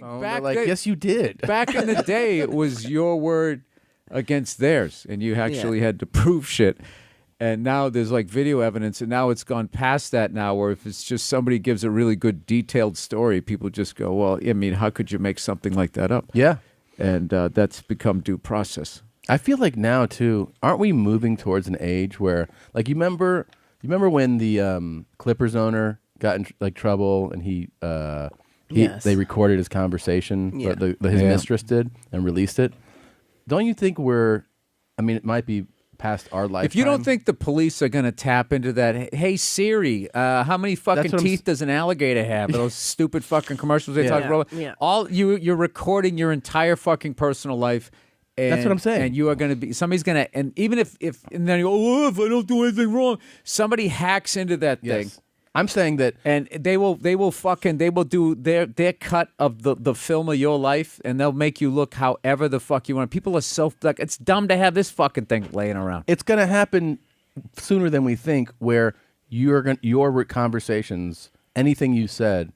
They're like, yes, you did. Back in the day, it was your word against theirs, and you actually had to prove shit. And now there's like video evidence, and now it's gone past that now, where if it's just somebody gives a really good detailed story, people just go, well, I mean, how could you make something like that up? Yeah. And that's become due process. I feel like now, too, aren't we moving towards an age where, like, you remember when the Clippers owner got in like trouble and they recorded his conversation, but his mistress did and released it? Don't you think it might be past our lifetime. If you don't think the police are going to tap into that, hey Siri, how many fucking teeth does an alligator have? Those stupid fucking commercials they talk about. Yeah. All you're recording your entire fucking personal life. And, that's what I'm saying. And you are going to be, somebody's going to, and even if and then you go, oh, if I don't do anything wrong, somebody hacks into that thing. I'm saying that, and they will do their cut of the film of your life, and they'll make you look however the fuck you want. People are so like, it's dumb to have this fucking thing laying around. It's gonna happen sooner than we think, where your conversations, anything you said,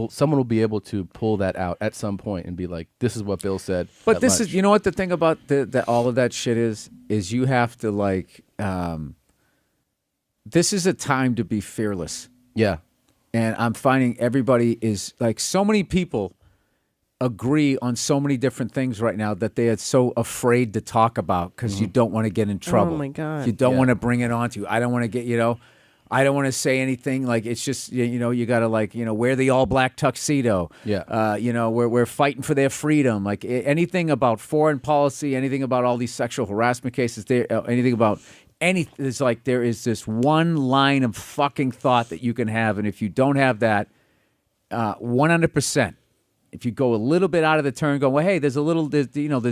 someone will be able to pull that out at some point and be like, this is what Bill said. But this is, you know what the thing about all of that shit is you have to like. This is a time to be fearless. Yeah. And I'm finding everybody is like, so many people agree on so many different things right now that they are so afraid to talk about because you don't want to get in trouble. Oh my God. You don't want to bring it onto you. I don't want to get, I don't want to say anything. Like, it's just, you got to like, wear the all black tuxedo. Yeah. We're fighting for their freedom. Like anything about foreign policy, anything about all these sexual harassment cases, anything about it's like there is this one line of fucking thought that you can have, and if you don't have that, 100%. If you go a little bit out of the turn, go, well, hey, there's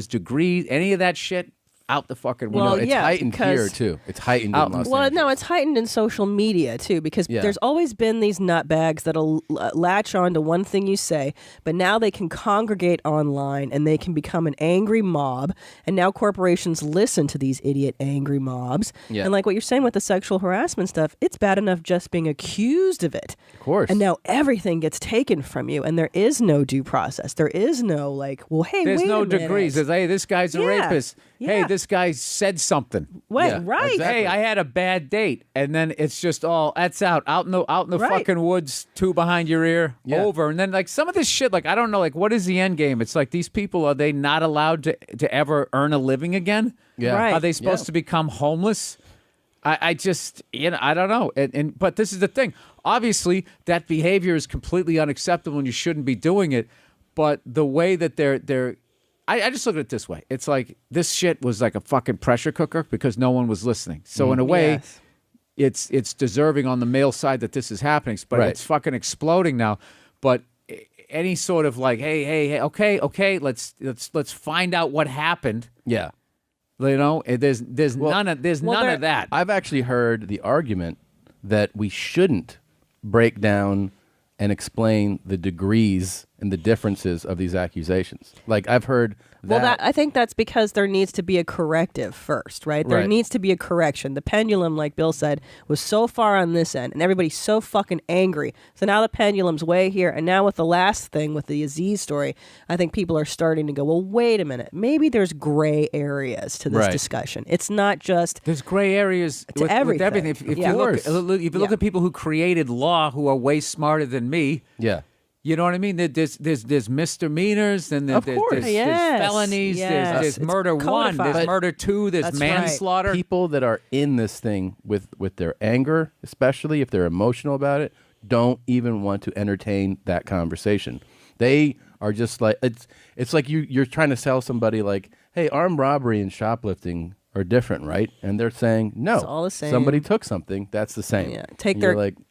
degrees, any of that shit, out the fucking window. Well, it's heightened here too. It's heightened in Los Angeles. Well, no, it's heightened in social media too, because there's always been these nutbags that'll latch on to one thing you say, but now they can congregate online and they can become an angry mob. And now corporations listen to these idiot angry mobs. Yeah. And like what you're saying with the sexual harassment stuff, it's bad enough just being accused of it. Of course. And now everything gets taken from you, and there is no due process. There is no like, well, hey, there's wait no a minute. Degrees. There's, hey, this guy's a rapist. Yeah. Hey, this guy said something. Right. Exactly. Hey, I had a bad date, and then it's just all that's out in the fucking woods, two behind your ear, over, and then like some of this shit, like I don't know, like what is the end game? It's like these people, are they not allowed to ever earn a living again? Yeah, right. Are they supposed to become homeless? I just I don't know, but this is the thing. Obviously, that behavior is completely unacceptable, and you shouldn't be doing it. But the way that they're I just look at it this way. It's like this shit was like a fucking pressure cooker because no one was listening. So in a way, it's deserving on the male side that this is happening, but it's fucking exploding now. But any sort of like, hey, okay, let's find out what happened. Yeah. There's none of that. I've actually heard the argument that we shouldn't break down and explain the degrees and the differences of these accusations. Like I've heard that. Well, I think that's because there needs to be a corrective first, right? There needs to be a correction. The pendulum, like Bill said, was so far on this end, and everybody's so fucking angry. So now the pendulum's way here, and now with the last thing, with the Aziz story, I think people are starting to go, well, wait a minute. Maybe there's gray areas to this discussion. It's not just... There's gray areas with everything. If you look at people who created law who are way smarter than me... Yeah. You know what I mean? There's misdemeanors, and there's felonies, there's murder one, there's murder two, there's manslaughter. People that are in this thing with their anger, especially if they're emotional about it, don't even want to entertain that conversation. They are just like, it's like you're trying to sell somebody like, hey, armed robbery and shoplifting are different, right? And they're saying, no, it's all the same. Somebody took something, that's the same. Yeah,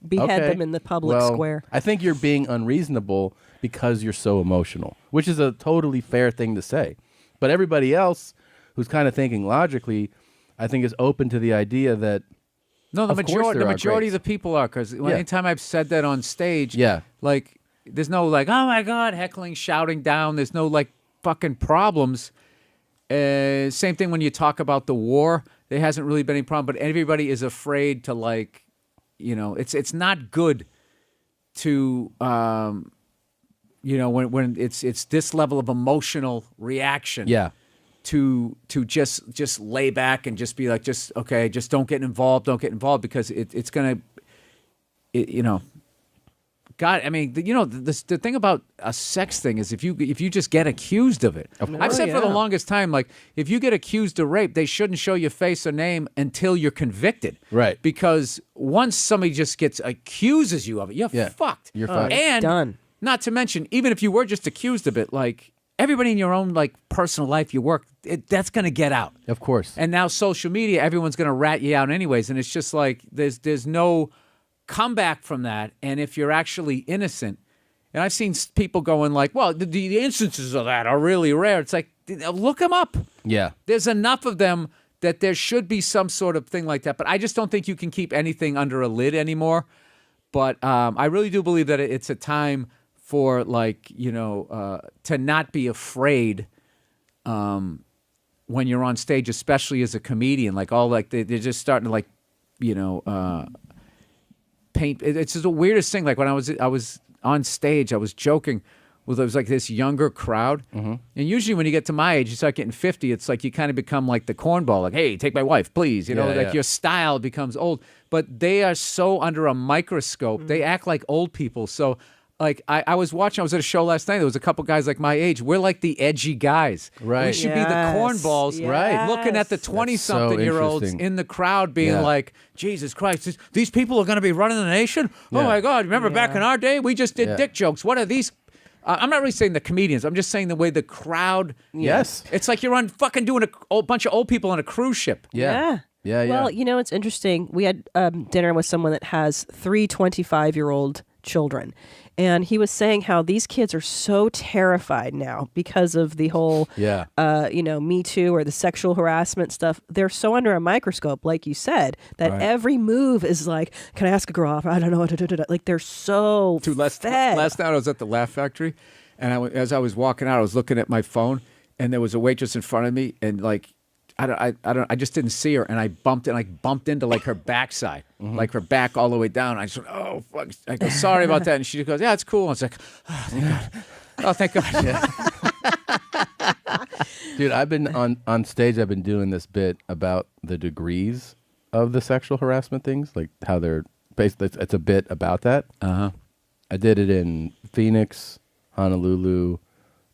behead them in the public square. I think you're being unreasonable because you're so emotional, which is a totally fair thing to say. But everybody else who's kind of thinking logically, I think is open to the idea that the majority of the people are, because anytime I've said that on stage, like there's no like, oh my God, heckling, shouting down, there's no like fucking problems. Same thing when you talk about the war. There hasn't really been any problem, but everybody is afraid to like, it's not good to, You know, when it's this level of emotional reaction. Yeah. To just lay back and just be like, just okay, just don't get involved, because it's gonna, you know. God, I mean, the thing about a sex thing is if you just get accused of it. I've said for the longest time, like, if you get accused of rape, they shouldn't show your face or name until you're convicted. Right. Because once somebody just accuses you of it, you're fucked. You're fucked. And done. Not to mention, even if you were just accused of it, like, everybody in your own, like, personal life, you work, that's going to get out. Of course. And now social media, everyone's going to rat you out anyways. And it's just like, there's no come back from that. And if you're actually innocent, and I've seen people going like, well, the instances of that are really rare. It's like, look them up. Yeah. There's enough of them that there should be some sort of thing like that. But I just don't think you can keep anything under a lid anymore. But I really do believe that it's a time for, like, to not be afraid when you're on stage, especially as a comedian. Like, they're just starting to, like, paint. It's just the weirdest thing. Like, when I was on stage, I was joking with, it was like this younger crowd. Mm-hmm. And usually when you get to my age, you start getting 50, it's like you kind of become like the cornball, like, hey, take my wife, please. Your style becomes old. But they are so under a microscope. Mm-hmm. They act like old people. So, like, I was at a show last night. There was a couple guys like my age. We're like the edgy guys. Right. We should be the cornballs. Yes. Right. Looking at the 20-something-year-olds in the crowd being like, Jesus Christ, these people are going to be running the nation? Yeah. Oh, my God. Remember back in our day, we just did dick jokes. What are these? I'm not really saying the comedians. I'm just saying the way the crowd. Yes. It's like you're on fucking doing a bunch of old people on a cruise ship. Yeah. Well, it's interesting. We had dinner with someone that has 3 25-year-old children. And he was saying how these kids are so terrified now because of the whole, Me Too or the sexual harassment stuff. They're so under a microscope, like you said, that every move is like, can I ask a girl off? I don't know. Like, they're so fed. Last night I was at the Laugh Factory, and as I was walking out, I was looking at my phone, and there was a waitress in front of me, and, like, I just didn't see her, and I bumped into, like, her backside, like her back all the way down. I just went, oh, fuck. I go, sorry about that. And she goes, yeah, it's cool. I was like, oh, thank God. Oh, thank God. Dude, I've been on stage, I've been doing this bit about the degrees of the sexual harassment things, like how they're basically, it's a bit about that. Uh-huh. I did it in Phoenix, Honolulu.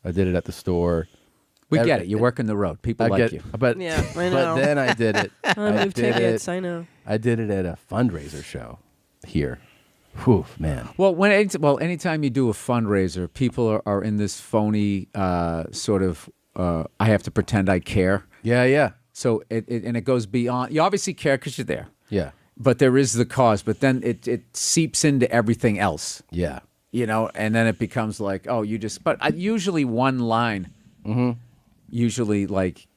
I did it at the store. We get it. You work in the road. People like you. But, I know. But then I did it. I moved tickets. I know. I did it at a fundraiser show here. Whew, man. Well, anytime you do a fundraiser, people are in this phony sort of, I have to pretend I care. Yeah. So it goes beyond. You obviously care because you're there. Yeah. But there is the cause. But then it seeps into everything else. Yeah. And then it becomes like, oh, you just. But usually one line. Mm-hmm. Usually, like,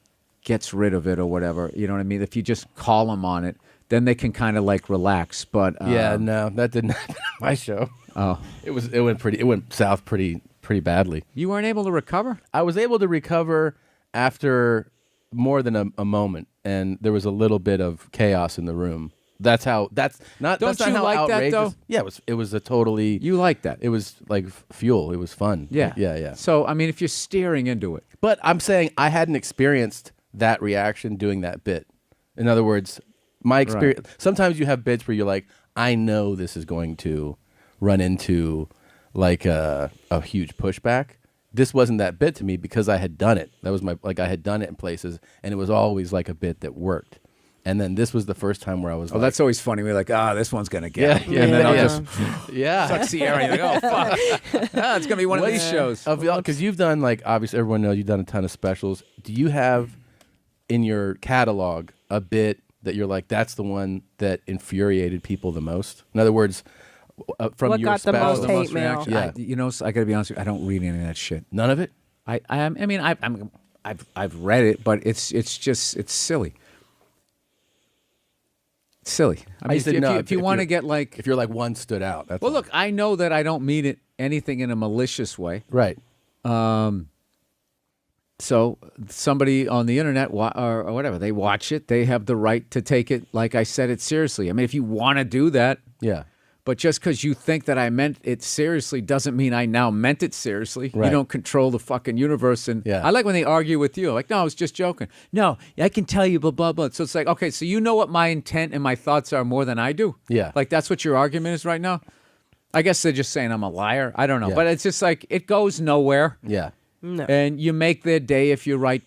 gets rid of it or whatever. You know what I mean? If you just call them on it, then they can kind of, like, relax. But no, that didn't happen at my show. Oh, it went south pretty badly. You weren't able to recover? I was able to recover after more than a moment, and there was a little bit of chaos in the room. That's not Don't that's not you how like outrageous. that, though? Yeah, it was a totally. You like that? It was like fuel. It was fun. Yeah. So I mean, if you're steering into it, but I'm saying I hadn't experienced that reaction doing that bit. In other words, my experience. Right. Sometimes you have bits where you're like, I know this is going to run into like a huge pushback. This wasn't that bit to me because I had done it. That was I had done it in places, and it was always like a bit that worked. And then this was the first time where I was that's always funny. We're like, this one's going to get it. And then I'll just suck the air. Like, oh, fuck. It's going to be one of these shows. Because you've done, like, obviously everyone knows you've done a ton of specials. Do you have in your catalog a bit that you're like, that's the one that infuriated people the most? In other words, from what your got the most hate mail? Reaction. Yeah. I got to be honest with you, I don't read any of that shit. None of it? I've read it, but it's silly. Silly. I mean, if you want to get like, if you're like one stood out. That's well, look, I know that I don't mean anything in a malicious way. Right. So somebody on the internet or whatever, they watch it. They have the right to take it, like I said, it seriously. I mean, if you want to do that, yeah. But just because you think that I meant it seriously doesn't mean I now meant it seriously. Right. You don't control the fucking universe. And I like when they argue with you. Like, no, I was just joking. No, I can tell you, blah, blah, blah. So it's like, okay, so you know what my intent and my thoughts are more than I do? Yeah. Like, that's what your argument is right now? I guess they're just saying I'm a liar. I don't know. Yeah. But it's just like, it goes nowhere. Yeah. No. And you make their day if you write back.